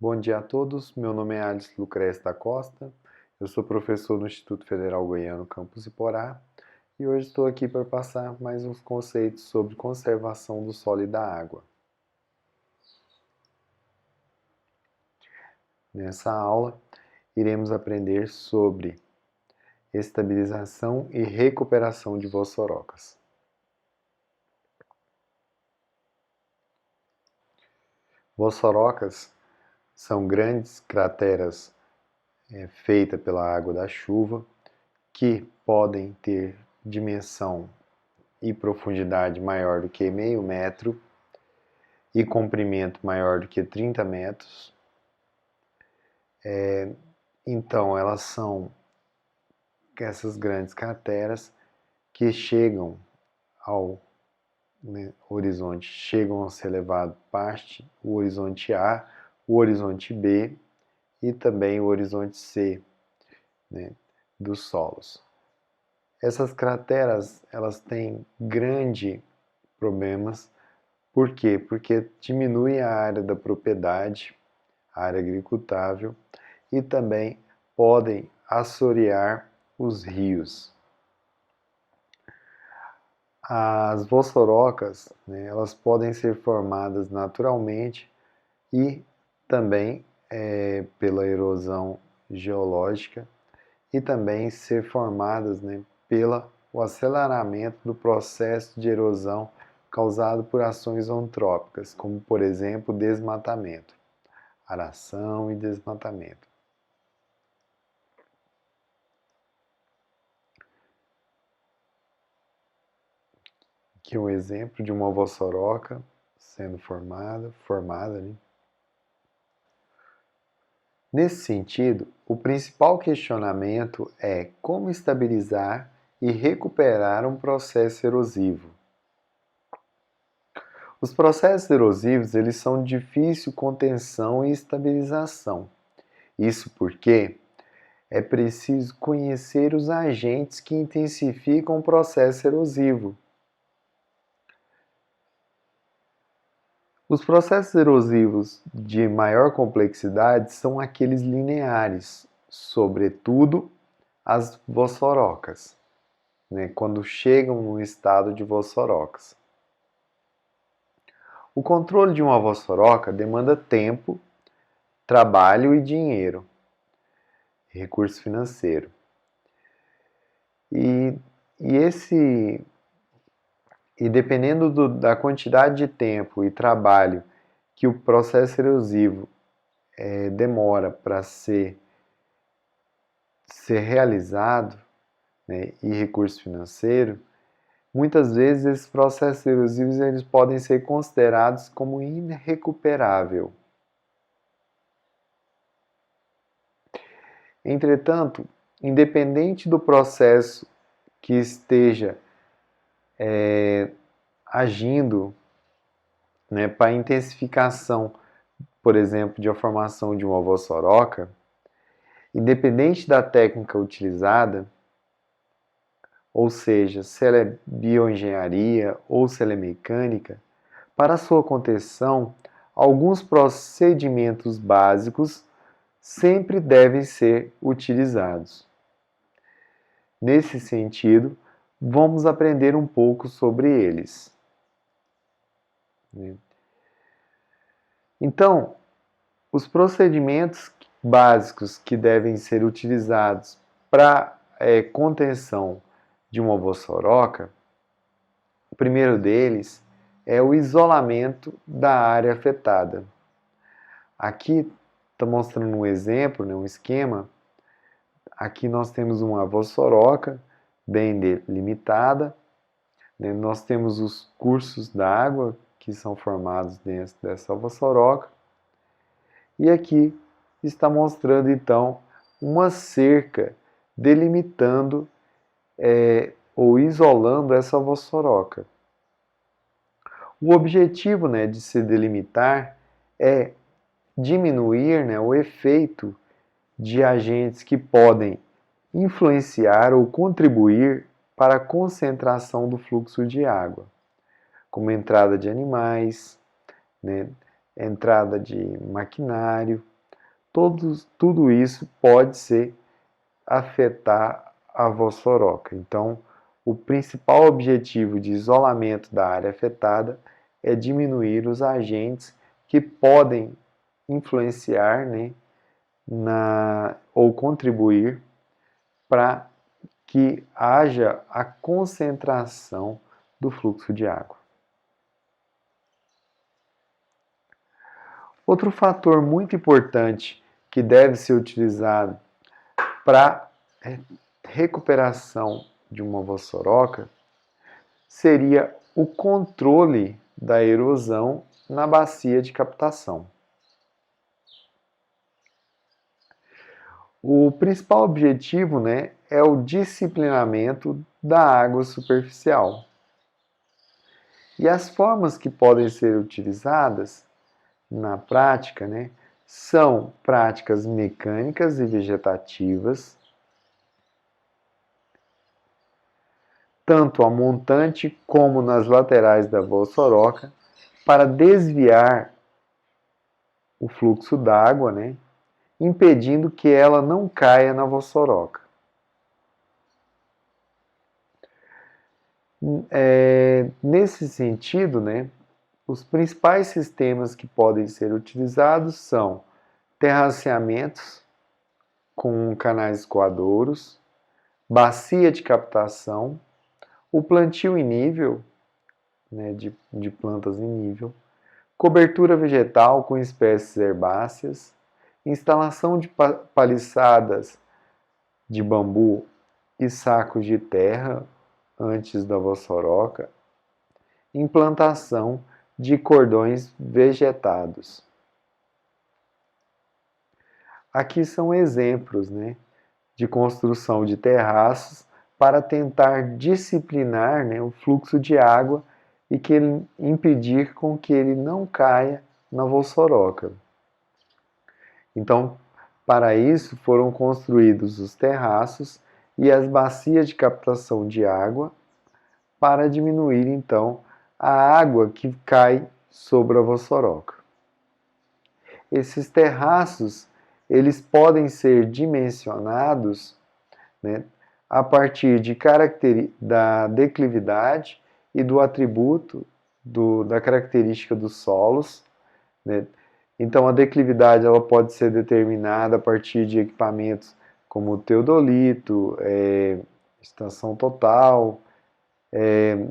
Bom dia a todos, meu nome é Alisson Lucrez da Costa, eu sou professor no Instituto Federal Goiano, Campus Iporá, e hoje estou aqui para passar mais uns conceitos sobre conservação do solo e da água. Nessa aula, iremos aprender sobre estabilização e recuperação de vossorocas. Vossorocas são grandes crateras feitas pela água da chuva, que podem ter dimensão e profundidade maior do que meio metro e comprimento maior do que 30 metros. Então, elas são essas grandes crateras que chegam ao horizonte, chegam a ser levado parte o horizonte A, o horizonte B e também o horizonte C, dos solos. Essas crateras, elas têm grandes problemas. Por quê? Porque diminui a área da propriedade, a área agricultável, e também podem assorear os rios. As vossorocas, elas podem ser formadas naturalmente e também pela erosão geológica e também ser formadas pelo aceleramento do processo de erosão causado por ações antrópicas, como por exemplo desmatamento, aração e desmatamento. Aqui é um exemplo de uma vossoroca sendo formada. Nesse sentido, o principal questionamento é como estabilizar e recuperar um processo erosivo. Os processos erosivos eles são de difícil contenção e estabilização. Isso porque é preciso conhecer os agentes que intensificam o processo erosivo. Os processos erosivos de maior complexidade são aqueles lineares, sobretudo as vossorocas, quando chegam no estado de vossorocas. O controle de uma vossoroca demanda tempo, trabalho e dinheiro, recurso financeiro. E dependendo da quantidade de tempo e trabalho que o processo erosivo demora para ser realizado, e recurso financeiro, muitas vezes esses processos erosivos eles podem ser considerados como irrecuperável. Entretanto, independente do processo que esteja agindo para a intensificação, por exemplo, de a formação de uma vossoroca, independente da técnica utilizada, ou seja, se ela é bioengenharia ou se ela é mecânica, para sua contenção, alguns procedimentos básicos sempre devem ser utilizados. Nesse sentido, vamos aprender um pouco sobre eles. Então, os procedimentos básicos que devem ser utilizados para contenção de uma vossoroca, o primeiro deles é o isolamento da área afetada. Aqui está mostrando um exemplo, um esquema. Aqui nós temos uma vossoroca bem delimitada. Nós temos os cursos d'água que são formados dentro dessa vossoroca. E aqui está mostrando então uma cerca delimitando ou isolando essa vossoroca. O objetivo de se delimitar é diminuir o efeito de agentes que podem influenciar ou contribuir para a concentração do fluxo de água, como entrada de animais, entrada de maquinário tudo isso pode afetar a vossoroca. Então, o principal objetivo de isolamento da área afetada é diminuir os agentes que podem influenciar, né, ou contribuir para que haja a concentração do fluxo de água. Outro fator muito importante que deve ser utilizado para recuperação de uma vossoroca seria o controle da erosão na bacia de captação. O principal objetivo, né, é o disciplinamento da água superficial. E as formas que podem ser utilizadas na prática, né, são práticas mecânicas e vegetativas, tanto a montante como nas laterais da vossoroca, para desviar o fluxo d'água, né, impedindo que ela não caia na vossoroca. Nesse sentido, né, os principais sistemas que podem ser utilizados são terraceamentos com canais escoadouros, bacia de captação, o plantio em nível, né, de plantas em nível, cobertura vegetal com espécies herbáceas, instalação de paliçadas de bambu e sacos de terra antes da vossoroca, implantação de cordões vegetados. Aqui são exemplos, né, de construção de terraços para tentar disciplinar, né, o fluxo de água e impedir com que ele não caia na vossoroca. Então, para isso foram construídos os terraços e as bacias de captação de água para diminuir então a água que cai sobre a vossoroca. Esses terraços, eles podem ser dimensionados, né, a partir da declividade e do atributo da característica dos solos, né? Então, a declividade ela pode ser determinada a partir de equipamentos como o teodolito, estação total,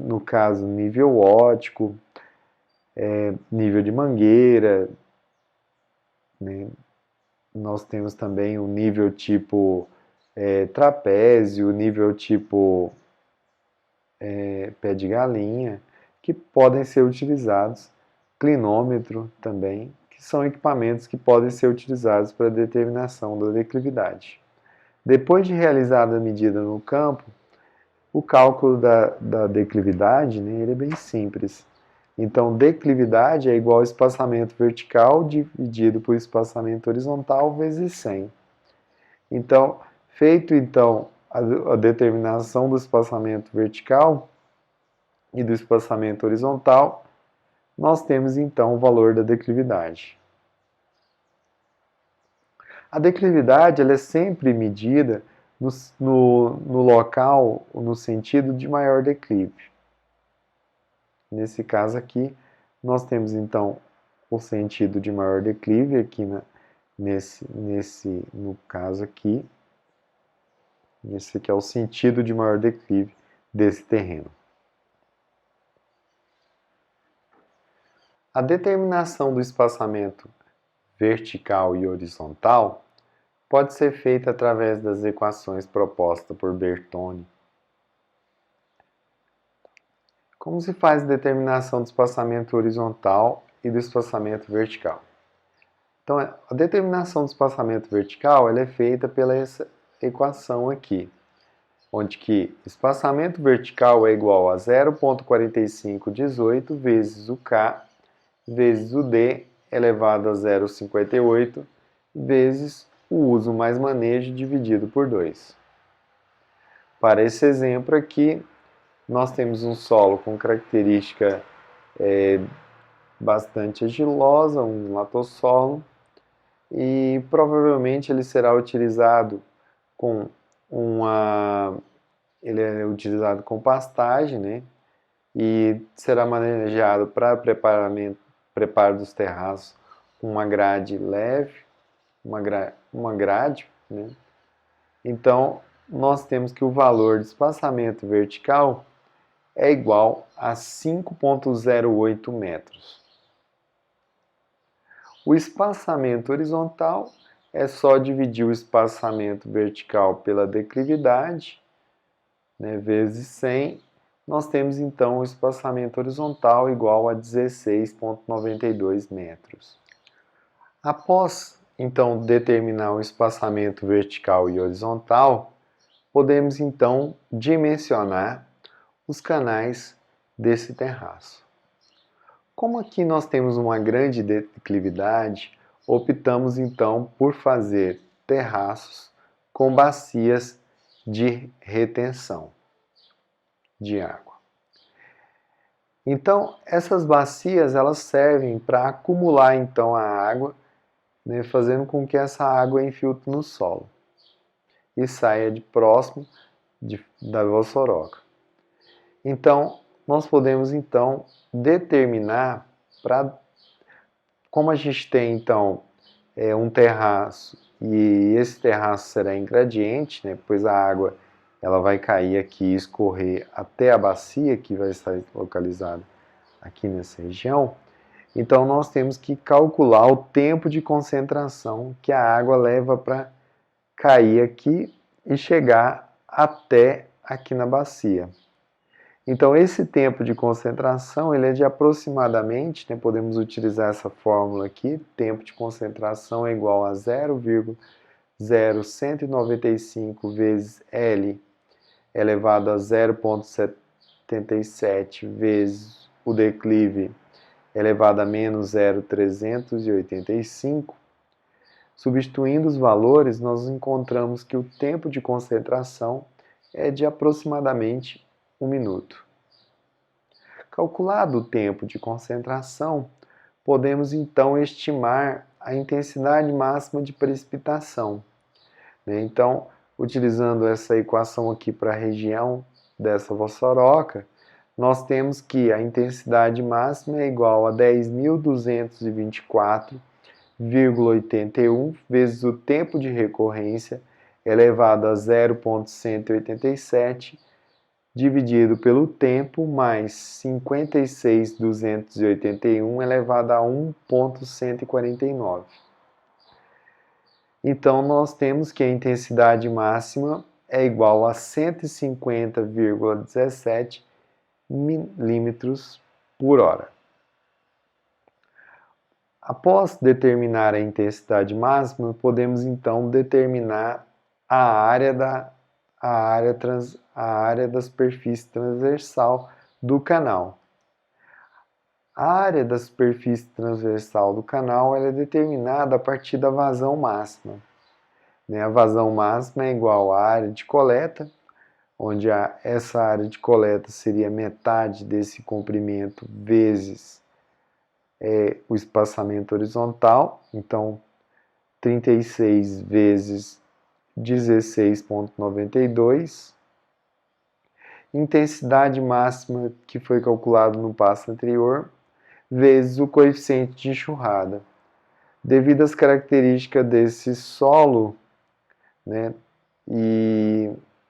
no caso, nível ótico, nível de mangueira, né? Nós temos também o nível tipo trapézio, nível tipo pé de galinha, que podem ser utilizados, clinômetro também, que são equipamentos que podem ser utilizados para determinação da declividade. Depois de realizada a medida no campo, o cálculo da declividade, né, ele é bem simples. Então, declividade é igual ao espaçamento vertical dividido por espaçamento horizontal vezes 100. Então, feito então a determinação do espaçamento vertical e do espaçamento horizontal, nós temos então o valor da declividade. A declividade ela é sempre medida no local, no sentido de maior declive. Nesse caso aqui, nós temos então o sentido de maior declive aqui no caso aqui. Esse aqui é o sentido de maior declive desse terreno. A determinação do espaçamento vertical e horizontal pode ser feita através das equações propostas por Bertone. Como se faz a determinação do espaçamento horizontal e do espaçamento vertical? Então, a determinação do espaçamento vertical ela é feita pela essa equação aqui, onde que espaçamento vertical é igual a 0,4518 vezes o K vezes o D elevado a 0,58 vezes o uso mais manejo dividido por 2. Para esse exemplo aqui, nós temos um solo com característica bastante argilosa, um latossolo, e provavelmente ele será utilizado com ele é utilizado com pastagem, né? E será manejado para preparo dos terraços com uma grade leve, uma grade, né? Então, nós temos que o valor de espaçamento vertical é igual a 5,08 metros. O espaçamento horizontal é só dividir o espaçamento vertical pela declividade, né, vezes 100. Nós temos então o espaçamento horizontal igual a 16,92 metros. Após então determinar o espaçamento vertical e horizontal, podemos então dimensionar os canais desse terraço. Como aqui nós temos uma grande declividade, optamos então por fazer terraços com bacias de retenção de água. Então, essas bacias elas servem para acumular então a água, né, fazendo com que essa água infiltre no solo e saia de próximo da vossoroca. Então, nós podemos então determinar como a gente tem então um terraço e esse terraço será em gradiente, né, pois a água ela vai cair aqui e escorrer até a bacia que vai estar localizada aqui nessa região. Então nós temos que calcular o tempo de concentração que a água leva para cair aqui e chegar até aqui na bacia. Então esse tempo de concentração ele é de aproximadamente, né, podemos utilizar essa fórmula aqui, tempo de concentração é igual a 0,0195 vezes L elevado a 0,77 vezes o declive elevado a menos 0,385. Substituindo os valores, nós encontramos que o tempo de concentração é de aproximadamente 1 minuto. Calculado o tempo de concentração, podemos então estimar a intensidade máxima de precipitação. Então, utilizando essa equação aqui para a região dessa vossoroca, nós temos que a intensidade máxima é igual a 10.224,81 vezes o tempo de recorrência elevado a 0,187 dividido pelo tempo mais 56.281 elevado a 1,149. Então, nós temos que a intensidade máxima é igual a 150,17 milímetros por hora. Após determinar a intensidade máxima, podemos então determinar a área da superfície transversal do canal. A área da superfície transversal do canal ela é determinada a partir da vazão máxima. A vazão máxima é igual à área de coleta, onde essa área de coleta seria metade desse comprimento vezes o espaçamento horizontal, então 36 vezes 16,92. Intensidade máxima que foi calculado no passo anterior, vezes o coeficiente de enxurrada. Devido às características desse solo, né, e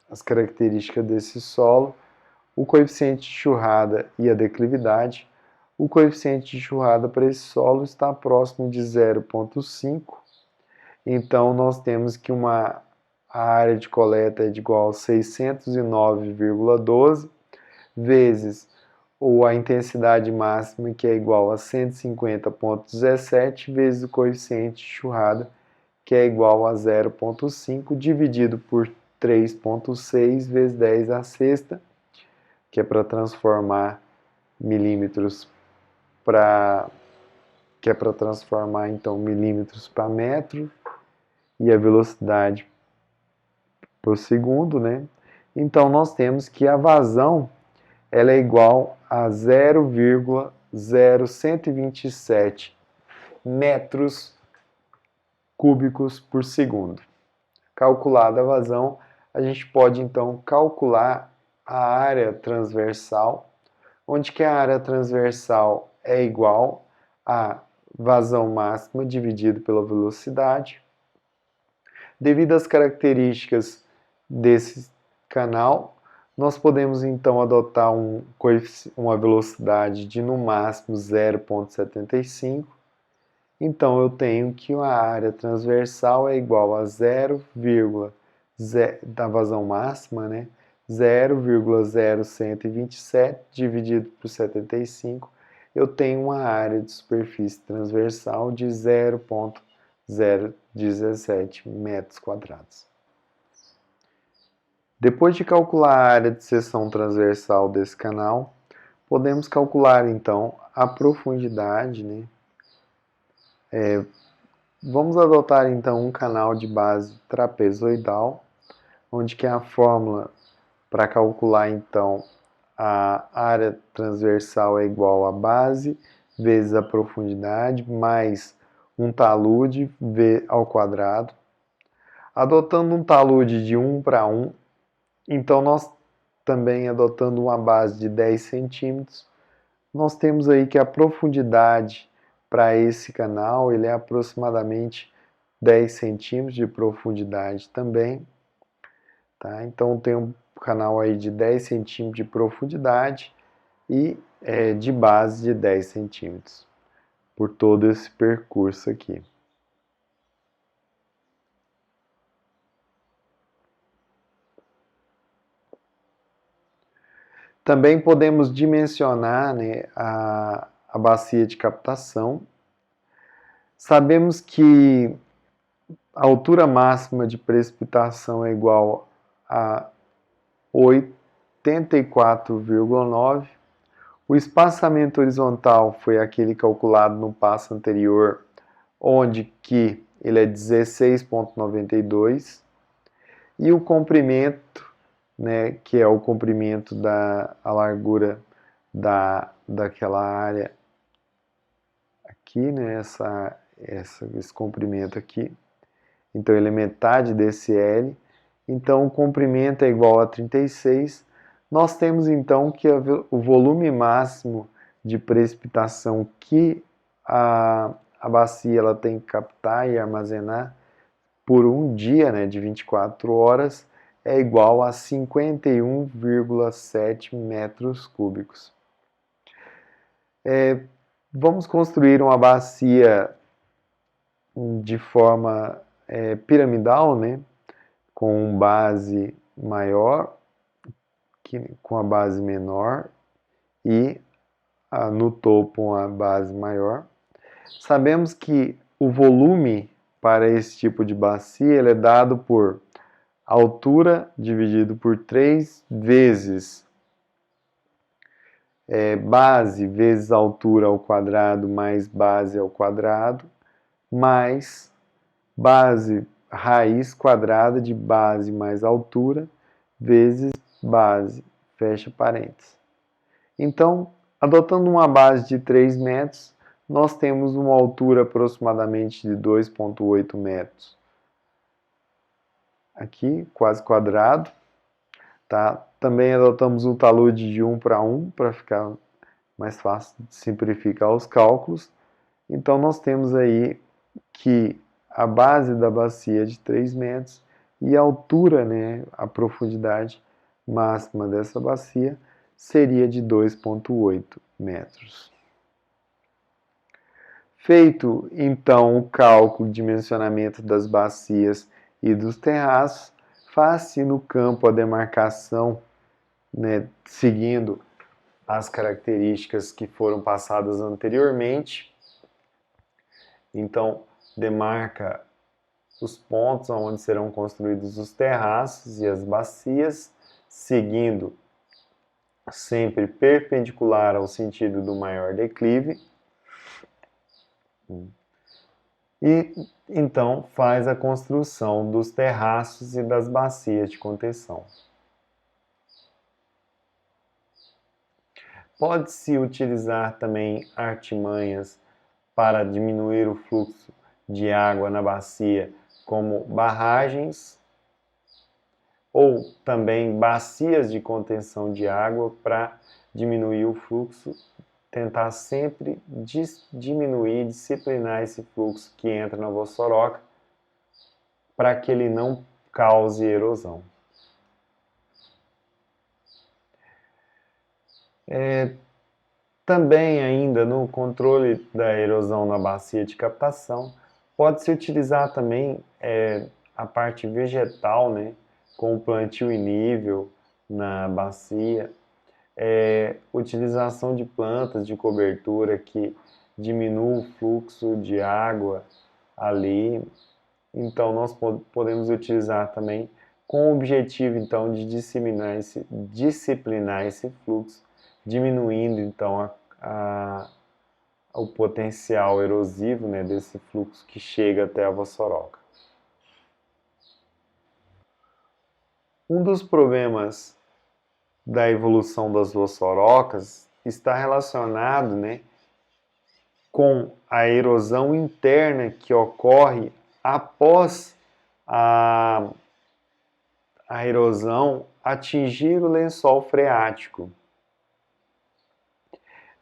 as características desse solo, o coeficiente de enxurrada e a declividade, o coeficiente de enxurrada para esse solo está próximo de 0,5. Então, nós temos que a área de coleta é de igual a 609,12 vezes a intensidade máxima, que é igual a 150,17 vezes o coeficiente de enxurrada, que é igual a 0,5, dividido por 3,6 vezes 10 à sexta, que é para transformar milímetros então milímetros para metro, e a velocidade por segundo, né? Então nós temos que a vazão ela é igual a 0,0127 metros cúbicos por segundo. Calculada a vazão, a gente pode então calcular a área transversal, onde que a área transversal é igual a vazão máxima dividido pela velocidade. Devido às características desse canal, nós podemos então adotar uma velocidade de no máximo 0,75. Então eu tenho que a área transversal é igual a 0,0 da vazão máxima, né? 0,0127 dividido por 75, eu tenho uma área de superfície transversal de 0,017 metros quadrados. Depois de calcular a área de seção transversal desse canal, podemos calcular então a profundidade, né? Vamos adotar então um canal de base trapezoidal, onde que a fórmula para calcular então a área transversal é igual a base vezes a profundidade mais um talude ao quadrado. Adotando um talude de 1 para 1, então nós também adotando uma base de 10 centímetros, nós temos aí que a profundidade para esse canal ele é aproximadamente 10 centímetros de profundidade também. Tá? Então tem um canal aí de 10 centímetros de profundidade e de base de 10 centímetros por todo esse percurso aqui. Também podemos dimensionar, né, a bacia de captação. Sabemos que a altura máxima de precipitação é igual a 84,9. O espaçamento horizontal foi aquele calculado no passo anterior, onde que ele é 16,92. E o comprimento, né, que é o comprimento a largura daquela área aqui, né, esse comprimento aqui. Então ele é metade desse L. Então o comprimento é igual a 36. Nós temos então que o volume máximo de precipitação que a bacia ela tem que captar e armazenar por um dia, né, de 24 horas, é igual a 51,7 metros cúbicos. Vamos construir uma bacia de forma piramidal, né, com base maior, com a base menor e no topo uma base maior. Sabemos que o volume para esse tipo de bacia ele é dado por altura dividido por 3 vezes base vezes altura ao quadrado mais base ao quadrado mais base raiz quadrada de base mais altura vezes base, fecha parênteses. Então, adotando uma base de 3 metros, nós temos uma altura aproximadamente de 2,8 metros. Aqui, quase quadrado. Tá? Também adotamos um talude de 1 para 1, para ficar mais fácil de simplificar os cálculos. Então, nós temos aí que a base da bacia é de 3 metros e a altura, né, a profundidade máxima dessa bacia seria de 2,8 metros. Feito, então, o cálculo de dimensionamento das bacias e dos terraços, faz-se no campo a demarcação, né, seguindo as características que foram passadas anteriormente. Então, demarca os pontos onde serão construídos os terraços e as bacias, seguindo sempre perpendicular ao sentido do maior declive. E então faz a construção dos terraços e das bacias de contenção. Pode-se utilizar também artimanhas para diminuir o fluxo de água na bacia, como barragens ou também bacias de contenção de água para diminuir o fluxo, tentar sempre diminuir, disciplinar esse fluxo que entra na vossoroca para que ele não cause erosão. Também ainda no controle da erosão na bacia de captação, pode-se utilizar também a parte vegetal, né, com o plantio em nível na bacia, utilização de plantas de cobertura que diminuam o fluxo de água ali. Então nós podemos utilizar também com o objetivo então de disciplinar esse fluxo, diminuindo então o potencial erosivo, né, desse fluxo que chega até a vossoroca. Um dos problemas da evolução das vossorocas está relacionado, né, com a erosão interna que ocorre após a erosão atingir o lençol freático.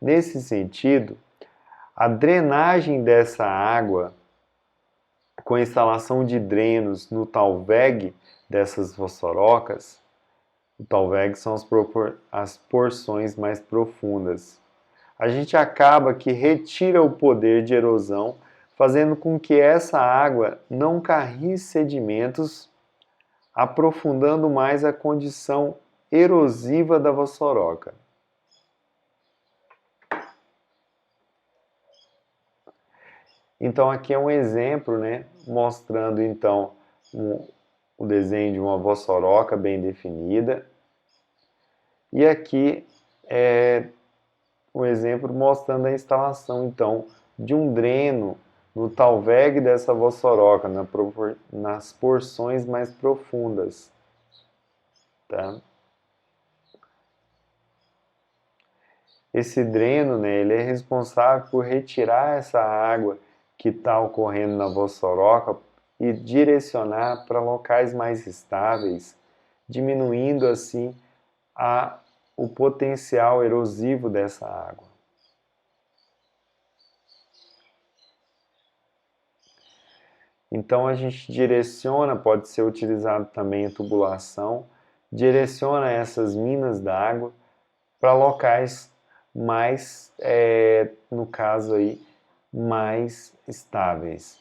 Nesse sentido, a drenagem dessa água, com a instalação de drenos no talveg dessas vossorocas, o talveg são as porções mais profundas. A gente acaba que retira o poder de erosão, fazendo com que essa água não carregue sedimentos, aprofundando mais a condição erosiva da vossoroca. Então aqui é um exemplo, né, mostrando então o desenho de uma vossoroca bem definida. E aqui é um exemplo mostrando a instalação então de um dreno no talveg dessa vossoroca, nas porções mais profundas. Tá? Esse dreno, né, ele é responsável por retirar essa água que está ocorrendo na vossoroca e direcionar para locais mais estáveis, diminuindo assim o potencial erosivo dessa água. Então a gente direciona, pode ser utilizado também a tubulação, direciona essas minas d'água para locais mais, no caso aí, mais estáveis.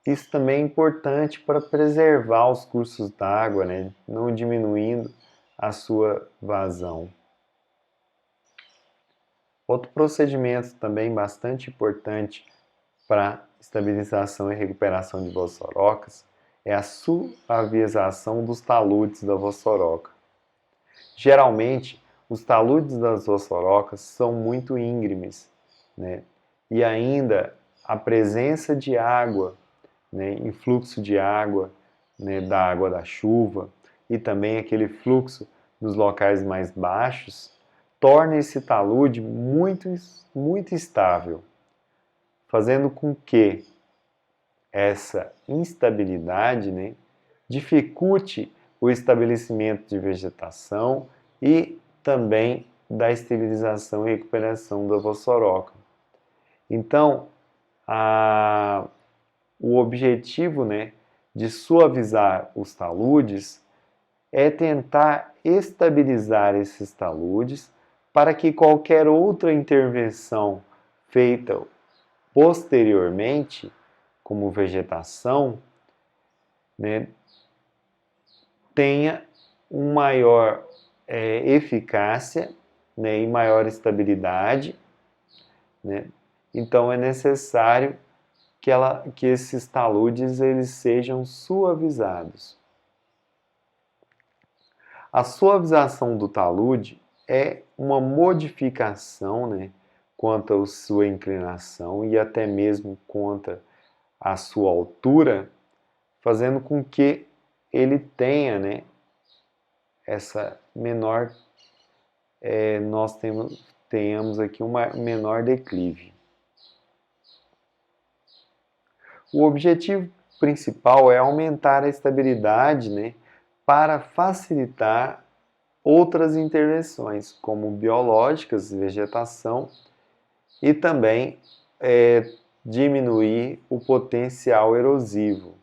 Isso também é importante para preservar os cursos d'água, né? Não diminuindo a sua vazão. Outro procedimento também bastante importante para estabilização e recuperação de vossorocas é a suavização dos taludes da vossoroca. Geralmente, os taludes das vossorocas são muito íngremes, né? E ainda a presença de água, né, influxo de água, né, da água da chuva e também aquele fluxo nos locais mais baixos, torna esse talude muito instável, fazendo com que essa instabilidade, né, dificulte o estabelecimento de vegetação e também da esterilização e recuperação da vossoroca. Então, o objetivo, né, de suavizar os taludes é tentar estabilizar esses taludes para que qualquer outra intervenção feita posteriormente, como vegetação, né, tenha uma maior eficácia, né, e maior estabilidade, né? Então é necessário que esses taludes eles sejam suavizados. A suavização do talude é uma modificação, né, quanto à sua inclinação e até mesmo quanto à sua altura, fazendo com que ele tenha, né, essa menor, nós tenhamos aqui uma menor declive. O objetivo principal é aumentar a estabilidade, né, para facilitar outras intervenções, como biológicas, vegetação, e também diminuir o potencial erosivo.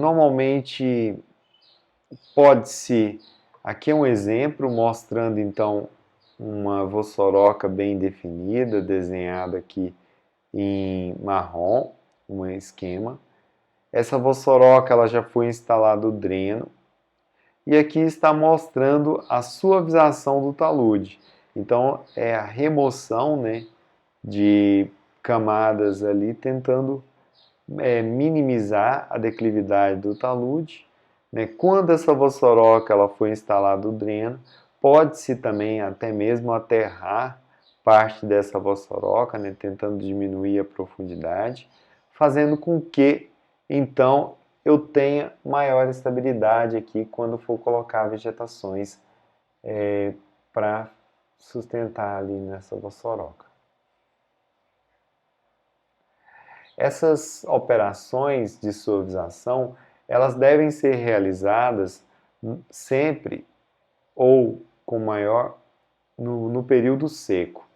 Normalmente pode-se, aqui é um exemplo mostrando então uma vossoroca bem definida, desenhada aqui em marrom, um esquema. Essa vossoroca ela já foi instalado o dreno e aqui está mostrando a suavização do talude. Então é a remoção, né, de camadas ali, tentando minimizar a declividade do talude. Né? Quando essa vossoroca ela foi instalada o dreno, pode-se também até mesmo aterrar parte dessa vossoroca, né, tentando diminuir a profundidade, fazendo com que, então, eu tenha maior estabilidade aqui quando for colocar vegetações para sustentar ali nessa vossoroca. Essas operações de suavização, elas devem ser realizadas sempre ou com maior no período seco.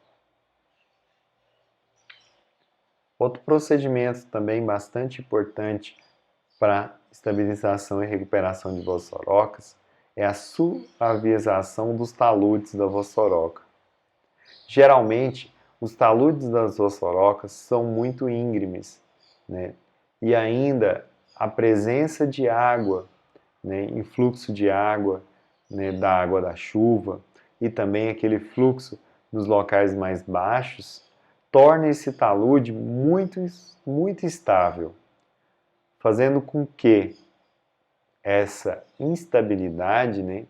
Outro procedimento também bastante importante para estabilização e recuperação de vossorocas é a suavização dos taludes da vossoroca. Geralmente, os taludes das vossorocas são muito íngremes, né? E ainda a presença de água, né, influxo de água, né, da água da chuva e também aquele fluxo nos locais mais baixos, torna esse talude muito instável, fazendo com que essa instabilidade, né,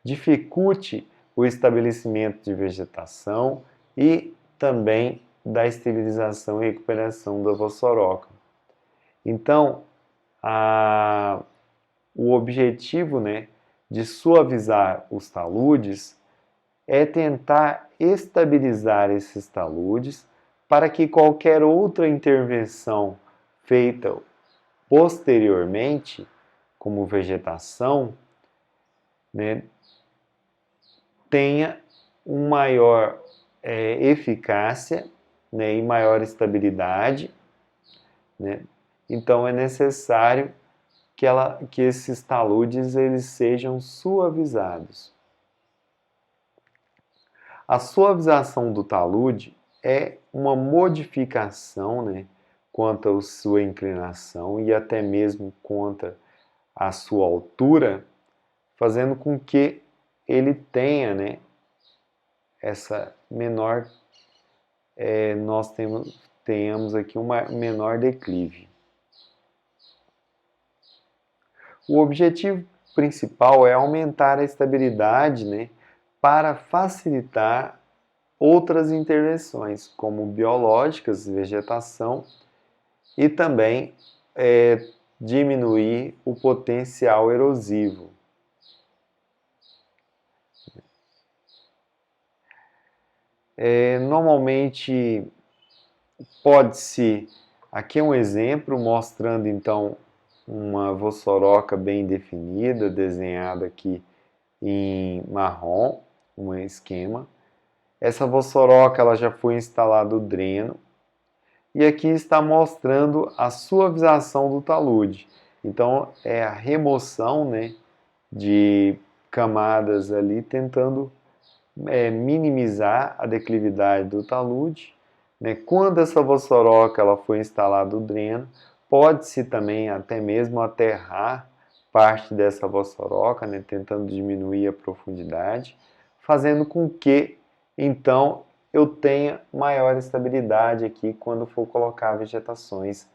dificulte o estabelecimento de vegetação e também da esterilização e recuperação da vossoroca. Então, o objetivo, né, de suavizar os taludes é tentar estabilizar esses taludes para que qualquer outra intervenção feita posteriormente, como vegetação, né, tenha uma maior eficácia, né, e maior estabilidade. Né? Então é necessário que esses taludes eles sejam suavizados. A suavização do talude é uma modificação, né, quanto à sua inclinação e até mesmo quanto à sua altura, fazendo com que ele tenha, né, essa menor, nós tenhamos aqui uma menor declive. O objetivo principal é aumentar a estabilidade, né, para facilitar outras intervenções, como biológicas, vegetação, e também diminuir o potencial erosivo. Normalmente pode-se, aqui é um exemplo mostrando então uma vossoroca bem definida, desenhada aqui em marrom, um esquema. Essa vossoroca ela já foi instalado o dreno e aqui está mostrando a suavização do talude. Então é a remoção, né, de camadas ali, tentando minimizar a declividade do talude. Né? Quando essa vossoroca ela foi instalada o dreno, pode-se também até mesmo aterrar parte dessa vossoroca, né, tentando diminuir a profundidade, fazendo com que, então, eu tenha maior estabilidade aqui quando for colocar vegetações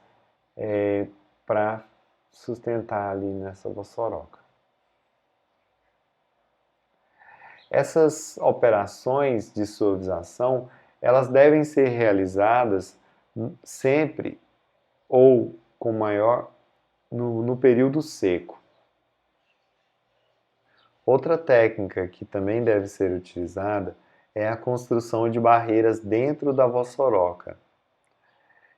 para sustentar ali nessa vossoroca. Essas operações de suavização, elas devem ser realizadas sempre ou com maior no período seco. Outra técnica que também deve ser utilizada é a construção de barreiras dentro da vossoroca.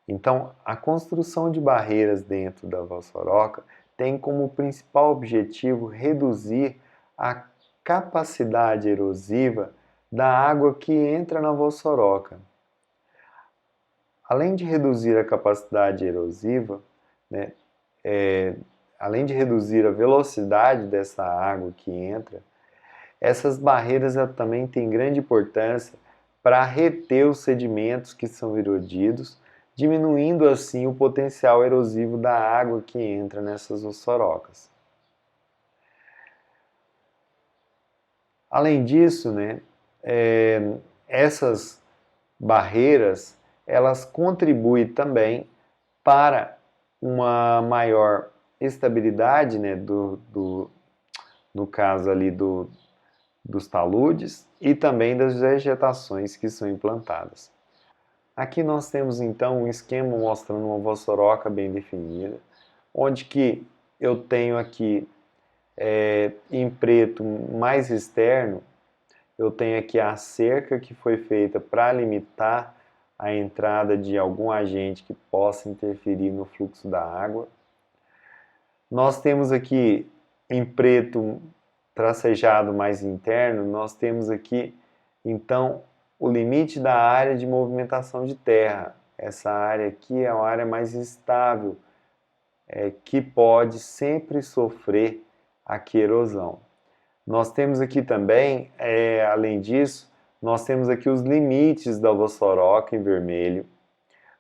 Então, a construção de barreiras dentro da vossoroca tem como principal objetivo reduzir a capacidade erosiva da água que entra na vossoroca. Além de reduzir a capacidade erosiva, né, além de reduzir a velocidade dessa água que entra, essas barreiras também têm grande importância para reter os sedimentos que são erodidos, diminuindo assim o potencial erosivo da água que entra nessas ossorocas. Além disso, né, essas barreiras elas contribuem também para uma maior estabilidade, né, no caso ali dos taludes e também das vegetações que são implantadas. Aqui nós temos então um esquema mostrando uma vossoroca bem definida, onde que eu tenho aqui em preto mais externo, eu tenho aqui a cerca que foi feita para limitar a entrada de algum agente que possa interferir no fluxo da água. Nós temos aqui em preto tracejado mais interno, nós temos aqui então o limite da área de movimentação de terra. Essa área aqui é uma área mais instável, que pode sempre sofrer aqui erosão. Nós temos aqui também, além disso, nós temos aqui os limites da vossoroca em vermelho,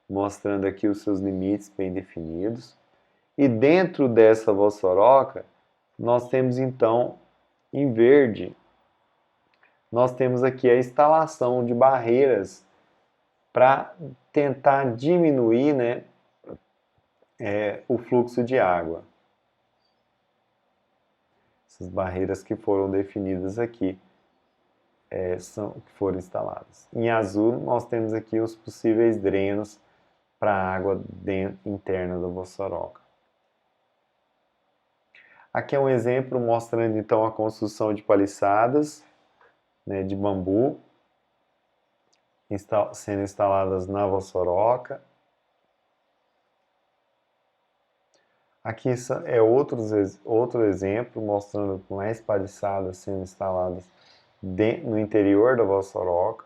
mostrando aqui os seus limites bem definidos. E dentro dessa vossoroca, nós temos então, em verde, nós temos aqui a instalação de barreiras para tentar diminuir, né, o fluxo de água. Essas barreiras que foram definidas aqui, que foram instaladas. Em azul, nós temos aqui os possíveis drenos para a água interna da vossoroca. Aqui é um exemplo mostrando então a construção de paliçadas, né, de bambu sendo instaladas na vossoroca. Aqui é outro exemplo mostrando mais paliçadas sendo instaladas no interior da vossoroca.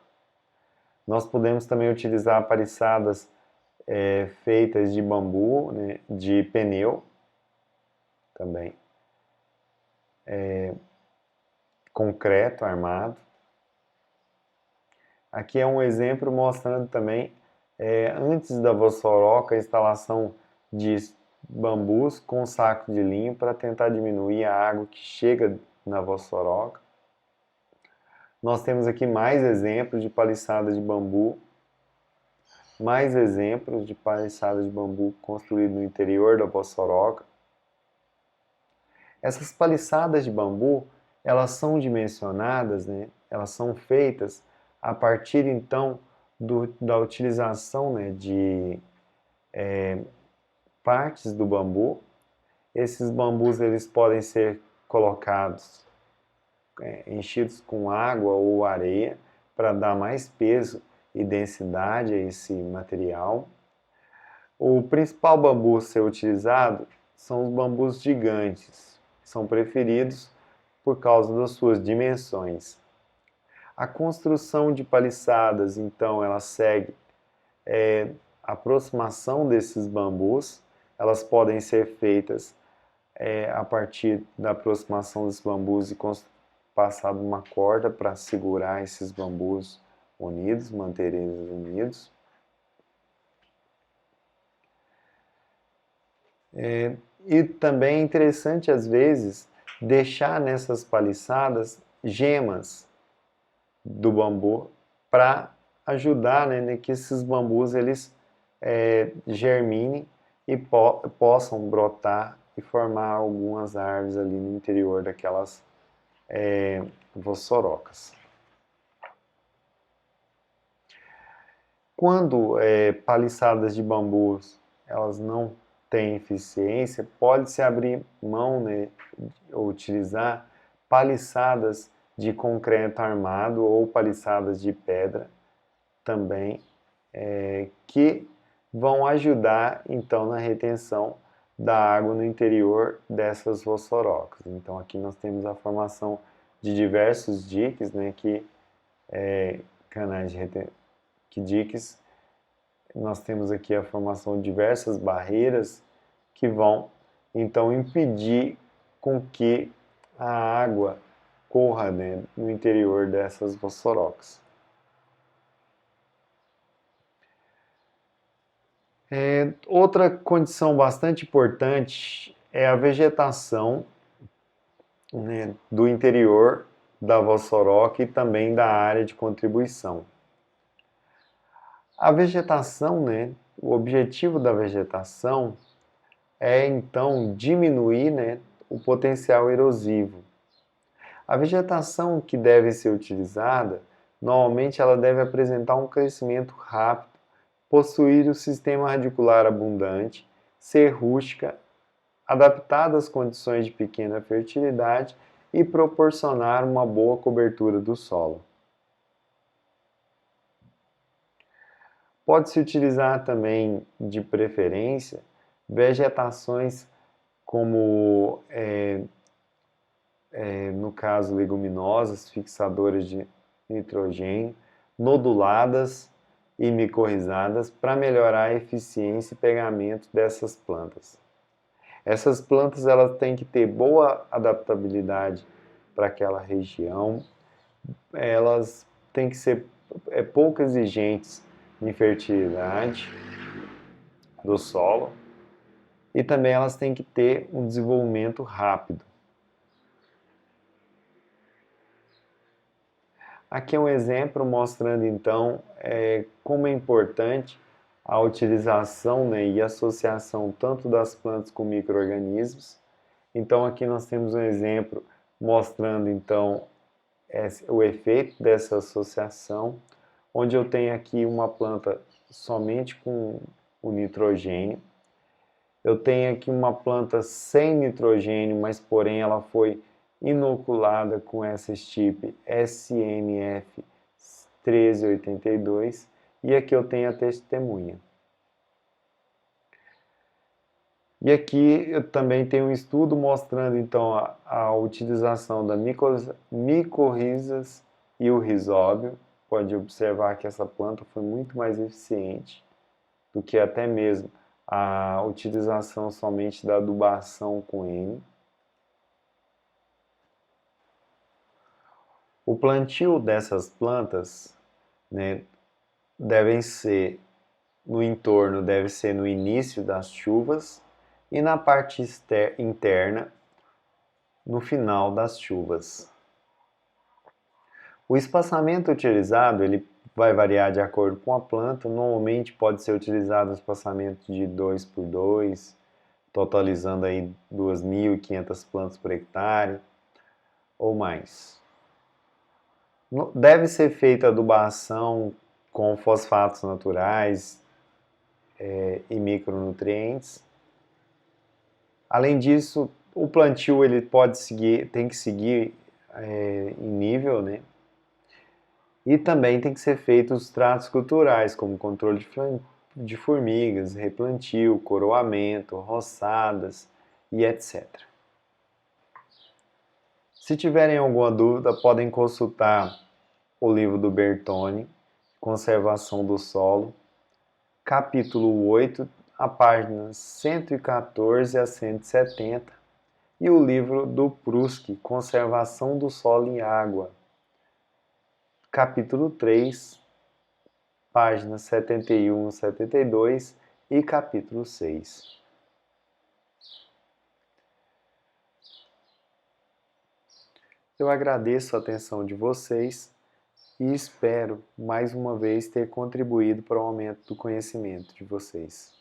Nós podemos também utilizar paliçadas feitas de bambu, né, de pneu também. Concreto armado. Aqui é um exemplo mostrando também, antes da vossoroca, a instalação de bambus com saco de linho para tentar diminuir a água que chega na vossoroca. Nós temos aqui mais exemplos de paliçadas de bambu, mais exemplos de paliçadas de bambu construídas no interior da vossoroca. Essas paliçadas de bambu, elas são dimensionadas, né? Elas são feitas a partir então da utilização, né, de partes do bambu. Esses bambus eles podem ser colocados, enchidos com água ou areia para dar mais peso e densidade a esse material. O principal bambu a ser utilizado são os bambus gigantes, são preferidos por causa das suas dimensões. A construção de paliçadas, então, ela segue a aproximação desses bambus. Elas podem ser feitas a partir da aproximação dos bambus e passado uma corda para segurar esses bambus unidos, manter eles unidos. E também é interessante, às vezes, deixar nessas paliçadas gemas do bambu para ajudar, né, que esses bambus eles germinem e possam brotar e formar algumas árvores ali no interior daquelas vossorocas. Quando paliçadas de bambus elas não têm eficiência, pode-se abrir mão, né, ou utilizar paliçadas de concreto armado ou paliçadas de pedra também, que vão ajudar então na retenção da água no interior dessas vossorocas. Então aqui nós temos a formação de diversos diques, né, canais de que diques, nós temos aqui a formação de diversas barreiras que vão então impedir com que a água corra, né, no interior dessas vossorocas. Outra condição bastante importante é a vegetação, né, do interior da vossoroca e também da área de contribuição. A vegetação, né, o objetivo da vegetação é então diminuir, né, o potencial erosivo. A vegetação que deve ser utilizada, normalmente ela deve apresentar um crescimento rápido, possuir o sistema radicular abundante, ser rústica, adaptada às condições de pequena fertilidade e proporcionar uma boa cobertura do solo. Pode-se utilizar também, de preferência, vegetações como, no caso, leguminosas, fixadoras de nitrogênio, noduladas e micorrizadas para melhorar a eficiência e pegamento dessas plantas. Essas plantas elas têm que ter boa adaptabilidade para aquela região, elas têm que ser pouco exigentes em fertilidade do solo e também elas têm que ter um desenvolvimento rápido. Aqui é um exemplo mostrando então como é importante a utilização, né, e associação tanto das plantas com micro-organismos. Então aqui nós temos um exemplo mostrando então o efeito dessa associação, onde eu tenho aqui uma planta somente com o nitrogênio. Eu tenho aqui uma planta sem nitrogênio, mas porém ela foi inoculada com essa estipe SNF 1382 e aqui eu tenho a testemunha. E aqui eu também tenho um estudo mostrando então a utilização da micorrizas e o rizóbio. Pode observar que essa planta foi muito mais eficiente do que até mesmo a utilização somente da adubação com N. O plantio dessas plantas, né, devem ser no entorno, deve ser no início das chuvas e na parte interna no final das chuvas. O espaçamento utilizado ele vai variar de acordo com a planta, normalmente pode ser utilizado um espaçamento de 2 por 2, totalizando aí 2.500 plantas por hectare ou mais. Deve ser feita adubação com fosfatos naturais e micronutrientes. Além disso, o plantio ele tem que seguir em nível, né? E também tem que ser feitos os tratos culturais, como controle de formigas, replantio, coroamento, roçadas e etc. Se tiverem alguma dúvida, podem consultar o livro do Bertoni, Conservação do Solo, capítulo 8, a páginas 114 a 170, e o livro do Pruski, Conservação do Solo em Água, capítulo 3, páginas 71 a 72 e capítulo 6. Eu agradeço a atenção de vocês e espero mais uma vez ter contribuído para o aumento do conhecimento de vocês.